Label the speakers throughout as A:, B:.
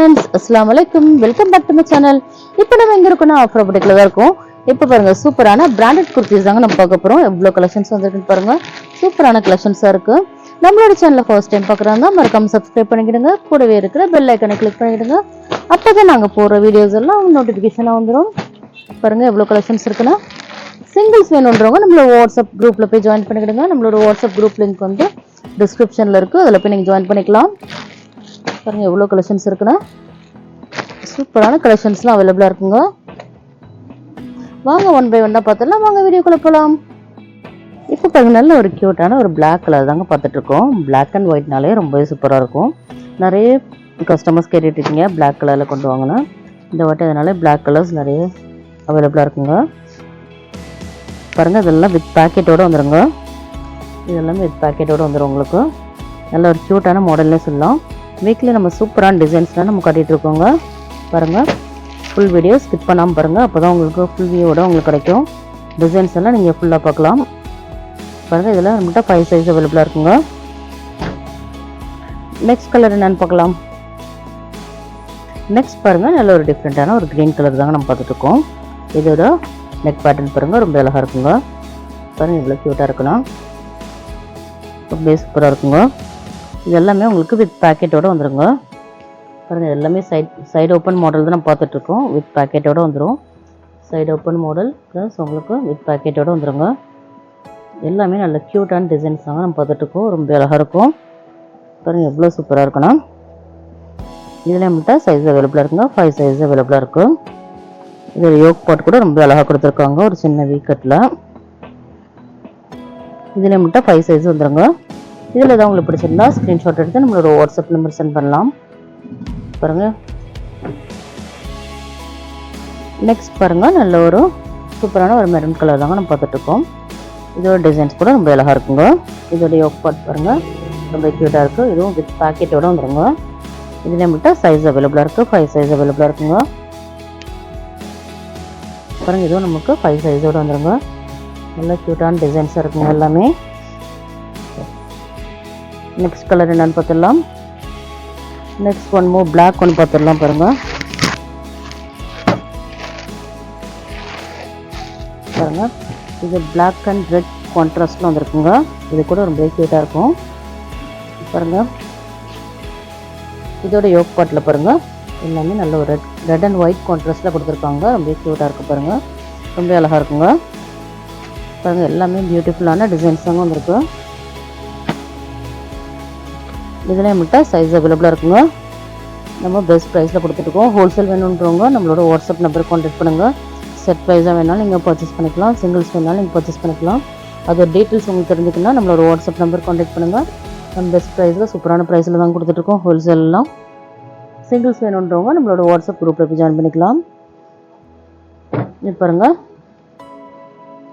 A: Friends, அஸ்ஸலாமு அலைக்கும். Welcome back to my channel. இப்போ நம்ம எங்க இருக்கோம்னா ஆஃபர் புட்டிக்ல தான் இருக்கோம். இப்போ பாருங்க, சூப்பரான பிராண்டட் குர்த்திஸ் தாங்க நம்ம பார்க்க போறோம். எவ்வளோ கலெக்ஷன்ஸ் வந்திருக்குன்னு பாருங்க. சூப்பரான கலெக்ஷன்ஸா இருக்கு. நம்மளோட சேனலை ஃபர்ஸ்ட் டைம் பார்க்குறாங்க மறக்காம சப்ஸ்கிரைப் பண்ணிக்கிடுங்க. கூடவே இருக்கிற பெல் ஐக்கனை கிளிக் பண்ணிக்கிடுங்க. அப்பதான் நாங்கள் போடுற வீடியோஸ் எல்லாம் நோட்டிஃபிகேஷனாக வந்துடும். பாருங்க எவ்வளோ கலெக்ஷன்ஸ் இருக்குன்னா, சிங்கிள்ஸ் வேணுன்றவங்க நம்மளோட வாட்ஸ்அப் குரூப்ல போய் ஜாயின் பண்ணிக்கிடுங்க. நம்மளோட வாட்ஸ்அப் குரூப் லிங்க் வந்து டிஸ்கிரிப்ஷன்ல இருக்கு, அதில் போய் நீங்கள் ஜாயின் பண்ணிக்கலாம். பாருங்க எவ்வளோ கலெக்ஷன்ஸ் இருக்குன்னா, சூப்பரான கலெக்ஷன்ஸ்லாம் அவைலபிளாக இருக்குங்க. வாங்க ஒன் பை ஒன்னாக பார்த்துடலாம். வாங்க வீடியோக்குள்ளே போகலாம். இப்போ பாருங்க, நல்ல ஒரு க்யூட்டான ஒரு பிளாக் கலர் தாங்க பார்த்துட்டு இருக்கோம். பிளாக் அண்ட் ஒயிட்னாலே ரொம்பவே சூப்பராக இருக்கும். நிறைய கஸ்டமர்ஸ் கேட்டுட்டு இருக்கீங்க பிளாக் கலரில் கொண்டு வாங்கினா. இந்த வாட்டி அதனால பிளாக் கலர்ஸ் நிறைய அவைலபிளாக இருக்குங்க. பாருங்கள், இதெல்லாம் வித் பேக்கெட்டோடு வந்துடுங்க. இதெல்லாமே வித் பேக்கெட்டோடு வந்துடும் உங்களுக்கு. நல்ல ஒரு க்யூட்டான மாடல்னே சொல்லலாம். வீக்லி நம்ம சூப்பரான டிசைன்ஸ்லாம் நம்ம காட்டிகிட்டு இருக்கோங்க. பாருங்கள், ஃபுல் வீடியோ ஸ்கிப் பண்ணாமல் பாருங்கள். அப்போ தான் உங்களுக்கு ஃபுல் வியூவோட உங்களுக்கு கிடைக்கும். டிசைன்ஸ் எல்லாம் நீங்கள் ஃபுல்லாக பார்க்கலாம். பாருங்கள், இதில் நம்மகிட்ட 5 சைஸ் அவைலபிளாக இருக்குங்க. நெக்ஸ்ட் கலர் என்னென்னு பார்க்கலாம். நெக்ஸ்ட் பாருங்கள், நல்ல ஒரு டிஃப்ரெண்ட்டான ஒரு க்ரீன் கலர் தாங்க நம்ம பார்த்துட்ருக்கோம். இதோட நெக் பேட்டர்ன் பாருங்கள், ரொம்ப அழகாக இருக்குங்க. பாருங்கள் இவ்வளோ க்யூட்டாக இருக்குன்னா, ரொம்ப சூப்பராக இருக்குங்க. இது எல்லாமே உங்களுக்கு வித் பேக்கெட்டோடு வந்துடுங்க. பாருங்கள், எல்லாமே சைடு ஓப்பன் மாடல் தான் நம்ம பார்த்துட்ருக்கோம். வித் பேக்கெட்டோடு வந்துடும். சைடு ஓப்பன் மாடல் ப்ளஸ் உங்களுக்கு வித் பேக்கெட்டோடு வந்துடுங்க. எல்லாமே நல்ல க்யூட்டான டிசைன்ஸ் தாங்க நம்ம பார்த்துட்ருக்கோம். ரொம்ப அழகாக இருக்கும். பாருங்கள் எவ்வளோ சூப்பராக இருக்குன்னா, இதில் நம்மகிட்ட சைஸ் அவைலபிளாக இருக்குங்க. 5 சைஸ் அவைலபிளாக இருக்குது. இதில் யோக் பாட் கூட ரொம்ப அழகாக கொடுத்துருக்காங்க, ஒரு சின்ன வீக்கட்டில். இதில் நம்மகிட்ட 5 சைஸ் வந்துடுங்க. இதில் ஏதாவது உங்களுக்கு பிடிச்சிருந்தா ஸ்க்ரீன்ஷாட் எடுத்து நம்மளோட வாட்ஸ்அப் நம்பர் சென்ட் பண்ணலாம். பாருங்கள், நெக்ஸ்ட் பாருங்கள், நல்ல ஒரு சூப்பரான ஒரு மெரூன் கலர் தாங்க நம்ம பார்த்துட்ருக்கோம். இதோட டிசைன்ஸ் கூட ரொம்ப அழகாக இருக்குங்க. இதோட யோக் பாட் பாருங்கள், ரொம்ப க்யூட்டாக இருக்குது. இதுவும் வித் பேக்கெட்டோடு வந்துடுங்க. இதில் நம்மகிட்ட சைஸ் அவைலபிளாக இருக்குது. 5 சைஸ் அவைலபிளாக இருக்குங்க. பாருங்கள், இதுவும் நமக்கு 5 சைஸோடு வந்துடுங்க. நல்ல க்யூட்டான டிசைன்ஸாக இருக்குங்க எல்லாமே. நெக்ஸ்ட் கலர் என்னன்னு பார்த்துடலாம். நெக்ஸ்ட் ஒன் மோர் பிளாக் ஒன்று பார்த்துடலாம். பாருங்கள் பாருங்கள், இது பிளாக் அண்ட் ரெட் கான்ட்ராஸ்டில் வந்துருக்குங்க. இது கூட ரொம்ப க்யூட்டாக இருக்கும். பாருங்கள், இதோட யோக் பாட்டில் பாருங்கள், எல்லாமே நல்ல ஒரு ரெட் அண்ட் ஒயிட் கான்ட்ராஸ்டில் கொடுத்துருக்காங்க. ரொம்ப க்யூட்டாக இருக்குது. பாருங்கள், ரொம்ப அழகாக இருக்குங்க. பாருங்கள், எல்லாமே பியூட்டிஃபுல்லான டிசைன்ஸ் தாங்க வந்துருக்கு. இதில் நம்மகிட்ட சைஸ் அவைலபிளாக இருக்குங்க. நம்ம பெஸ்ட் ப்ரைஸில் கொடுத்துட்ருக்கோம். ஹோல்சேல் வேணுன்றவங்க நம்மளோட வாட்ஸ்அப் நம்பருக்கு கான்டாக்ட் பண்ணுங்கள். செட் ப்ரைஸாக வேணாலும் நீங்கள் பர்ச்சேஸ் பண்ணிக்கலாம். சிங்கிள்ஸ் வேணாலும் நீங்கள் பர்ச்சேஸ் பண்ணிக்கலாம். அதோட டீட்டெயில்ஸ் உங்களுக்கு தெரிஞ்சுக்கணும்னா நம்மளோட வாட்ஸ்அப் நம்பருக்கு கான்டாக்ட் பண்ணுங்கள். நம்ம பெஸ்ட் ப்ரைஸில் சூப்பரான ப்ரைஸில் தான் கொடுத்துட்ருக்கோம். ஹோல்சேல்லாம் சிங்கிள்ஸ் வேணுன்றவங்க நம்மளோட வாட்ஸ்அப் குரூப்பில் போய் ஜாயின் பண்ணிக்கலாம். இது பாருங்கள்,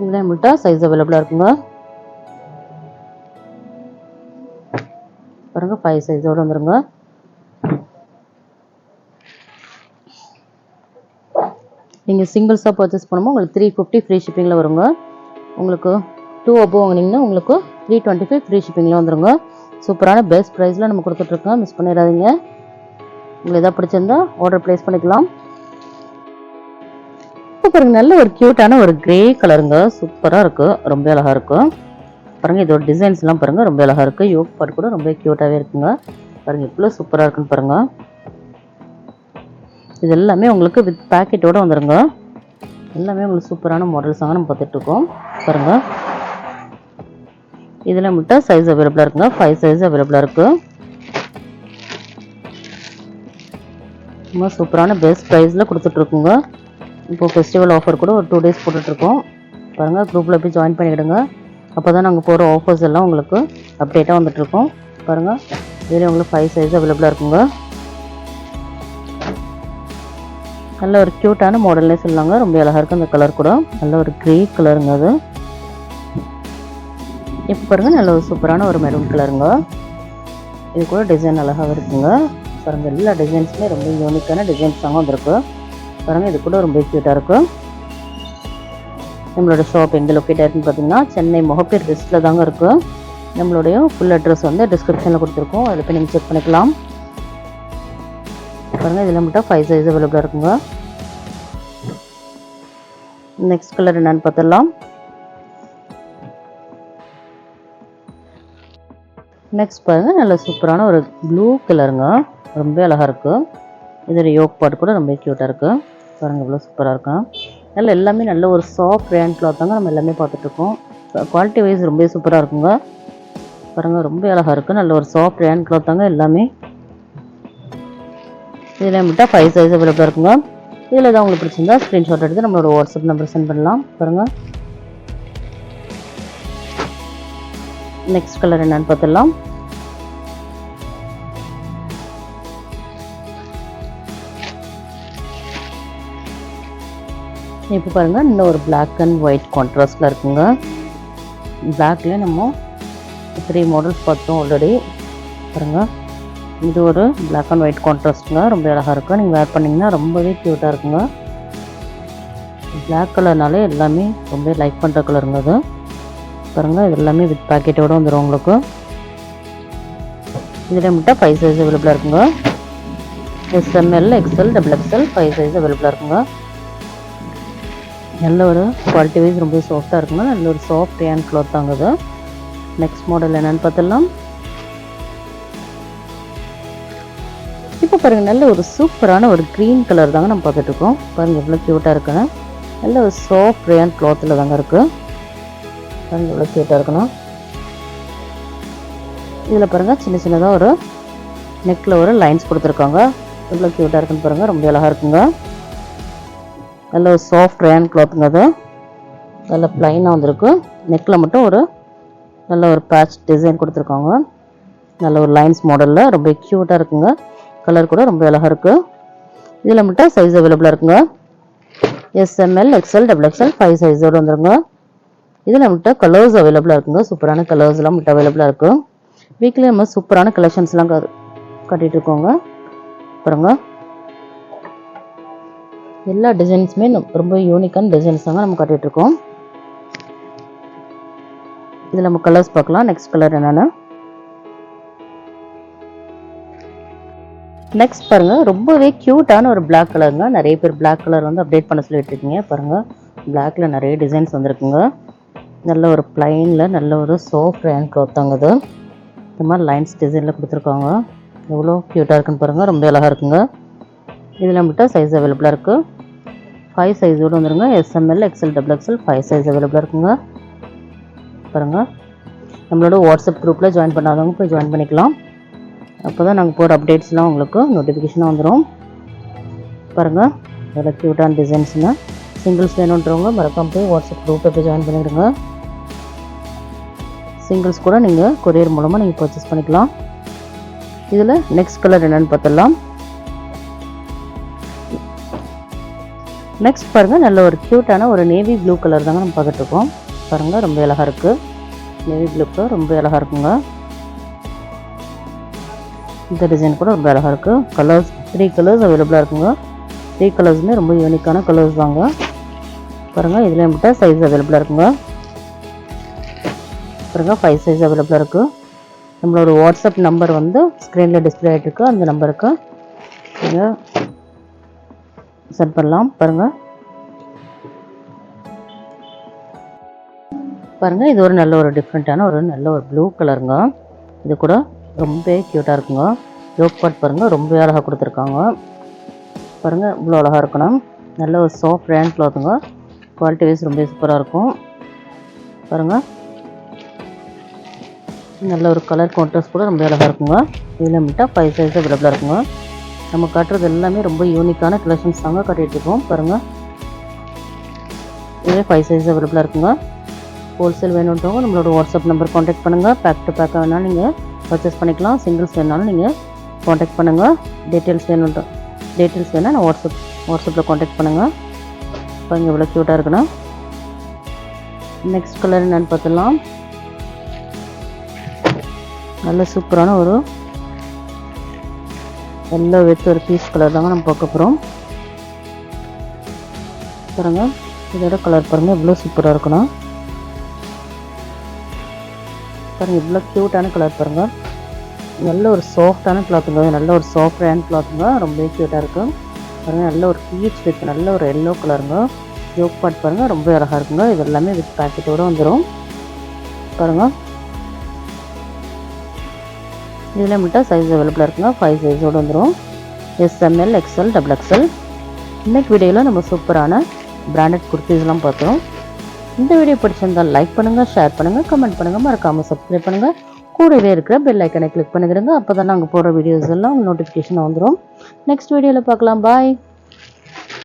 A: இதில் நம்மகிட்ட சைஸ் அவைலபிளாக இருக்குங்க. பாருங்கள், 5 சைஸோடு வந்துடுங்க. நீங்கள் சிங்கிள்ஸாக பர்ச்சேஸ் பண்ணும்போது உங்களுக்கு 350 ஃப்ரீ ஷிப்பிங்கில் வருங்க. உங்களுக்கு 2 அபோவ் வாங்கினீங்கன்னா உங்களுக்கு 325 ஃப்ரீ ஷிப்பிங்கில் வந்துடுங்க. சூப்பரான பெஸ்ட் ப்ரைஸில் நம்ம கொடுத்துட்ருக்கோம். மிஸ் பண்ணிடாதீங்க. உங்களுக்கு எதாவது பிடிச்சிருந்தா ஆர்டர் ப்ளேஸ் பண்ணிக்கலாம். இப்போ பாருங்கள், நல்ல ஒரு க்யூட்டான ஒரு கிரே கலருங்க. சூப்பராக இருக்குது, ரொம்ப அழகாக இருக்கும். பாருங்கள், இதோட டிசைன்ஸ்லாம் பாருங்கள், ரொம்ப அழகாக இருக்குது. யோக் பாட் கூட ரொம்ப க்யூட்டாகவே இருக்குங்க. பாருங்கள் இவ்வளோ சூப்பராக இருக்குன்னு பாருங்கள். இது எல்லாமே உங்களுக்கு வித் பேக்கெட்டோடு வந்துடுங்க. எல்லாமே உங்களுக்கு சூப்பரான மாடல்ஸாக நம்ம பார்த்துட்ருக்கோம். பாருங்கள், இதில் நம்மகிட்ட சைஸ் அவைலபிளாக இருக்குங்க. 5 சைஸ் அவைலபிளாக இருக்குது. ரொம்ப சூப்பரான பெஸ்ட் ப்ரைஸில் கொடுத்துட்ருக்குங்க. இப்போது ஃபெஸ்டிவல் ஆஃபர் கூட ஒரு 2 டேஸ் போட்டுட்ருக்கோம். பாருங்கள், குரூப்பில் போய் ஜாயின் பண்ணிவிடுங்க. அப்போ தான் நாங்கள் போகிற ஆஃபர்ஸ் எல்லாம் உங்களுக்கு அப்டேட்டாக வந்துட்ருக்கோம். பாருங்கள், இதில் உங்களுக்கு 5 சைஸ் அவைலபிளாக இருக்குங்க. நல்ல ஒரு க்யூட்டான மாடல்லே சொல்லாங்க. ரொம்ப அழகாக இருக்குது அந்த கலர் கூட. நல்ல ஒரு க்ரே கலருங்க அது. இப்போ பாருங்கள், நல்ல ஒரு சூப்பரான ஒரு மெரூன் கலருங்க. இது கூட டிசைன் அழகாக இருக்குங்க. பாருங்கள், எல்லா டிசைன்ஸுமே ரொம்ப யூனிக்கான டிசைன்ஸ் தாங்க வந்துருக்கு. பாருங்கள், இது கூட ரொம்ப க்யூட்டாக இருக்கும். நம்மளோட ஷாப் எங்கே லொக்கேட் ஆகிருக்குன்னு பார்த்தீங்கன்னா சென்னை முகப்பேர் வெஸ்ட்டில் தாங்க இருக்குது. நம்மளுடைய ஃபுல் அட்ரஸ் வந்து டிஸ்கிரிப்ஷனில் கொடுத்துருக்கோம். அதில் போய் நீங்கள் செக் பண்ணிக்கலாம். பாருங்கள் இதில் மட்டும் 5 சைஸ் அவைலபிளாக இருக்குங்க. நெக்ஸ்ட் கலர் என்னன்னு பார்த்துடலாம். நெக்ஸ்ட் பாருங்கள் நல்ல சூப்பரான ஒரு ப்ளூ கலருங்க. ரொம்ப அழகாக இருக்குது. இதோட யோக் பாட்டு கூட ரொம்ப க்யூட்டாக இருக்குது. பாருங்கள் இவ்வளோ சூப்பராக இருக்கும். எல்லாமே நல்ல ஒரு சாஃப்ட் ரேன் கிளாத் தாங்க நம்ம எல்லாமே பார்த்துட்ருக்கோம். குவாலிட்டி வைஸ் ரொம்ப சூப்பராக இருக்குங்க. பாருங்கள் ரொம்ப அழகாக இருக்குது. நல்ல ஒரு சாஃப்ட் ரேன் கிளாத் தாங்க எல்லாமே. இதில் மட்டும் 5 சைஸ் அவைலபிளாக இருக்குங்க. இதில் தான் உங்களுக்கு பிடிச்சிருந்தா ஸ்க்ரீன்ஷாட் எடுத்து நம்மளோட வாட்ஸ்அப் நம்பர் சென்ட் பண்ணலாம். பாருங்கள் நெக்ஸ்ட் கலர் என்னன்னு பார்த்துடலாம். இப்போ பாருங்கள் இன்னும் ஒரு பிளாக் அண்ட் ஒயிட் கான்ட்ராஸ்டில் இருக்குங்க. பிளாக்லேயே நம்ம 3 மாடல்ஸ் பார்த்தோம் ஆல்ரெடி. பாருங்கள் இது ஒரு பிளாக் அண்ட் ஒயிட் கான்ட்ராஸ்ட்டுங்க. ரொம்ப அழகாக இருக்கும். நீங்கள் வேர் பண்ணிங்கன்னா ரொம்பவே க்யூட்டாக இருக்குங்க. பிளாக் கலர்னாலே எல்லாமே ரொம்ப லைக் பண்ணுற கலருங்க அது. பாருங்கள் இது எல்லாமே வித் பேக்கெட்டோடு வந்துடும் உங்களுக்கு. இதில் மட்டும் 5 சைஸ் அவைலபிளாக இருக்குங்க. SML, XL, XXL 5 சைஸ் அவைலபிளாக இருக்குங்க. நல்ல ஒரு குவாலிட்டி வைஸ் ரொம்ப சாஃப்டாக இருக்குங்க. நல்ல ஒரு சாஃப்ட் ரேன் கிளாத் தாங்க அது. நெக்ஸ்ட் மாடல் என்னென்னு பார்த்துடலாம். இப்போ பாருங்கள் நல்ல ஒரு சூப்பரான ஒரு க்ரீன் கலர் தாங்க நம்ம பார்த்துட்ருக்கோம். பாருங்கள் எவ்வளோ க்யூட்டாக இருக்குன்னு. நல்ல ஒரு சாஃப்ட் ரேன் கிளாத்தில் தாங்க இருக்குது. பாருங்கள் எவ்வளோ க்யூட்டாக இருக்கணும். இதில் பாருங்கள் சின்ன சின்னதாக ஒரு நெக்கில் ஒரு லைன்ஸ் கொடுத்துருக்காங்க. எவ்வளோ க்யூட்டாக இருக்குன்னு பாருங்கள். ரொம்ப அழகாக இருக்குங்க. நல்ல ஒரு சாஃப்ட் ரேன் கிளாத்துங்க அது. நல்ல ப்ளைனாக வந்திருக்கு. நெக்கில் மட்டும் ஒரு நல்ல ஒரு பேட்ச் டிசைன் கொடுத்துருக்காங்க. நல்ல ஒரு லைன்ஸ் மாடலில் ரொம்ப க்யூட்டாக இருக்குங்க. கலர் கூட ரொம்ப அழகாக இருக்குது. இதில் மட்டும் சைஸ் அவைலபிளாக இருக்குங்க. SML, XL, XXL 5 சைஸோடு வந்துருங்க. இதில் மட்டும் கலர்ஸ் அவைலபிளாக இருக்குங்க. சூப்பரான கலர்ஸ்லாம் மட்டும் அவைலபிளாக இருக்குது. வீக்லி நம்ம சூப்பரான கலெக்ஷன்ஸ்லாம் கட்டிகிட்டு இருக்கோங்க. பாருங்க எல்லா டிசைன்ஸுமே ரொம்ப யூனிக்கான டிசைன்ஸ் தாங்க நம்ம கட்டிகிட்ருக்கோம். இதில் நம்ம கலர்ஸ் பார்க்கலாம். நெக்ஸ்ட் கலர் என்னென்னு. நெக்ஸ்ட் பாருங்கள் ரொம்பவே க்யூட்டான ஒரு பிளாக் கலருங்க. நிறைய பேர் பிளாக் கலர் வந்து அப்டேட் பண்ண சொல்லிட்டு இருக்கீங்க. பாருங்கள் பிளாக்ல நிறைய டிசைன்ஸ் வந்துருக்குங்க. நல்ல ஒரு பிளைனில் நல்ல ஒரு சாஃப்ட் ரேன் கிளாத் தாங்க அது. இந்த மாதிரி லைன்ஸ் டிசைனில் கொடுத்துருக்காங்க. எவ்வளோ க்யூட்டாக இருக்குன்னு பாருங்கள். ரொம்ப அழகாக இருக்குங்க. இதில் மட்டும் சைஸ் அவைலபிளாக இருக்குது. 5 சைஸோடு வந்துருங்க. SML, XL, XXL 5 சைஸ் அவைலபிளாக இருக்குங்க. பாருங்கள் நம்மளோட வாட்ஸ்அப் குரூப்பில் ஜாயின் பண்ணாதவங்க போய் ஜாயின் பண்ணிக்கலாம். அப்போ தான் நாங்கள் போகிற அப்டேட்ஸ்லாம் உங்களுக்கு நோட்டிஃபிகேஷனாக வந்துடும். பாருங்கள் எவ்வளோ க்யூட்டான டிசைன்ஸுங்க. சிங்கிள்ஸ் வேணுன்றவங்க மறக்காம போய் வாட்ஸ்அப் குரூப்பில் போய் ஜாயின் பண்ணிடுங்க. சிங்கிள்ஸ் கூட நீங்கள் கொரியர் மூலமாக நீங்கள் பர்ச்சேஸ் பண்ணிக்கலாம். இதில் நெக்ஸ்ட் கலர் என்னென்னு பார்த்துடலாம். நெக்ஸ்ட் பாருங்கள் நல்ல ஒரு க்யூட்டான ஒரு நேவி ப்ளூ கலர் தாங்க நம்ம பார்த்துட்ருக்கோம். பாருங்கள் ரொம்ப அழகாக இருக்குது. நேவி ப்ளூக்கு ரொம்ப அழகாக இருக்குங்க. இந்த டிசைன் கூட ரொம்ப அழகாக இருக்குது. கலர்ஸ் 3 கலர்ஸ் அவைலபிளாக இருக்குங்க. 3 கலர்ஸுமே ரொம்ப யூனிக்கான கலர்ஸ் தாங்க. பாருங்கள் இதில் மட்டும் சைஸ் அவைலபிளாக இருக்குங்க. பாருங்கள் 5 சைஸ் அவைலபிளாக இருக்குது. நம்மளோட வாட்ஸ்அப் நம்பர் வந்து ஸ்க்ரீனில் டிஸ்பிளே ஆகிட்டு இருக்கு. அந்த நம்பருக்கு நீங்கள் சென்ட் பண்ணலாம். பாருங்கள் பாருங்கள் இது ஒரு நல்ல ஒரு டிஃப்ரெண்ட்டான ஒரு நல்ல ஒரு ப்ளூ கலருங்க. இது கூட ரொம்ப க்யூட்டாக இருக்குங்க. யோக் பார்ட் பாருங்கள் ரொம்ப அழகாக கொடுத்துருக்காங்க. பாருங்கள் இவ்வளோ அழகாக இருக்கணும். நல்ல ஒரு சாஃப்ட் ரேன் கிளாத்துங்க. குவாலிட்டி வைஸ் ரொம்ப சூப்பராக இருக்கும். பாருங்கள் நல்ல ஒரு கலர் கான்ட்ராஸ்ட் கூட ரொம்ப அழகாக இருக்குங்க. இதில் மட்டும் 5 சைஸ் அவைலபிளாக இருக்குங்க. நம்ம காட்டுறது எல்லாமே ரொம்ப யூனிக்கான கலெக்ஷன்ஸ் தாங்க காட்டிகிட்ருக்கோம். பாருங்கள் இதே 5 சைஸ் அவைலபிளாக இருக்குங்க. ஹோல்சேல் வேணுன்றவங்க நம்மளோட வாட்ஸ்அப் நம்பர் காண்டாக்ட் பண்ணுங்கள். பேக் டு பேக்காக வேணாலும் நீங்கள் பர்ச்சேஸ் பண்ணிக்கலாம். சிங்கிள்ஸ் வேணாலும் நீங்கள் காண்டாக்ட் பண்ணுங்கள். டீட்டெயில்ஸ் வேணால் நான் வாட்ஸ்அப்பில் காண்டாக்ட் பண்ணுங்கள். பாருங்கள் எவ்வளோ க்யூட்டாக இருக்குன்னா. நெக்ஸ்ட் கலர் என்னென்னு பார்த்துடலாம். நல்ல சூப்பரான ஒரு எல்லோ வித் ஒரு பீஸ் கலர் தாங்க நம்ம பார்க்க போகிறோம். பாருங்கள் இதோட கலர் பாருங்கள் எவ்வளோ சூப்பராக இருக்கணும். பாருங்கள் இவ்வளோ க்யூட்டான கலர் பாருங்கள். நல்ல ஒரு சாஃப்டான கிளாத்துங்க, நல்ல ஒரு சாஃப்ட் ஹேண்ட் கிளாத்துங்க, ரொம்பவே க்யூட்டாக இருக்கும் பாருங்கள். நல்ல ஒரு பீச் வித் நல்ல ஒரு எல்லோ கலருங்க. ஜோக் பாட் பாருங்கள், ரொம்ப அழகாக இருக்குங்க. இது எல்லாமே வித் பேக்கெட்டோடு வந்துடும் பாருங்கள். இதில் மட்டும் சைஸ் அவைலபிளாக இருக்குங்க. 5 சைஸோடு வந்துடும். SML, XL, XXL. இன்னைக்கு வீடியோவில் நம்ம சூப்பரான பிராண்டட் குர்த்திஸ்லாம் பார்த்தோம். இந்த வீடியோ பிடிச்சிருந்தால் லைக் பண்ணுங்கள், ஷேர் பண்ணுங்கள், கமெண்ட் பண்ணுங்கள், மறக்காமல் சப்ஸ்கிரைப் பண்ணுங்கள். கூடவே இருக்கிற பெல் ஐக்கனை கிளிக் பண்ணிக்கிறங்க. அப்போ தான் நாங்கள் போகிற வீடியோஸ் எல்லாம் நோட்டிஃபிகேஷன் வந்துடும். நெக்ஸ்ட் வீடியோவில் பார்க்கலாம். பாய்.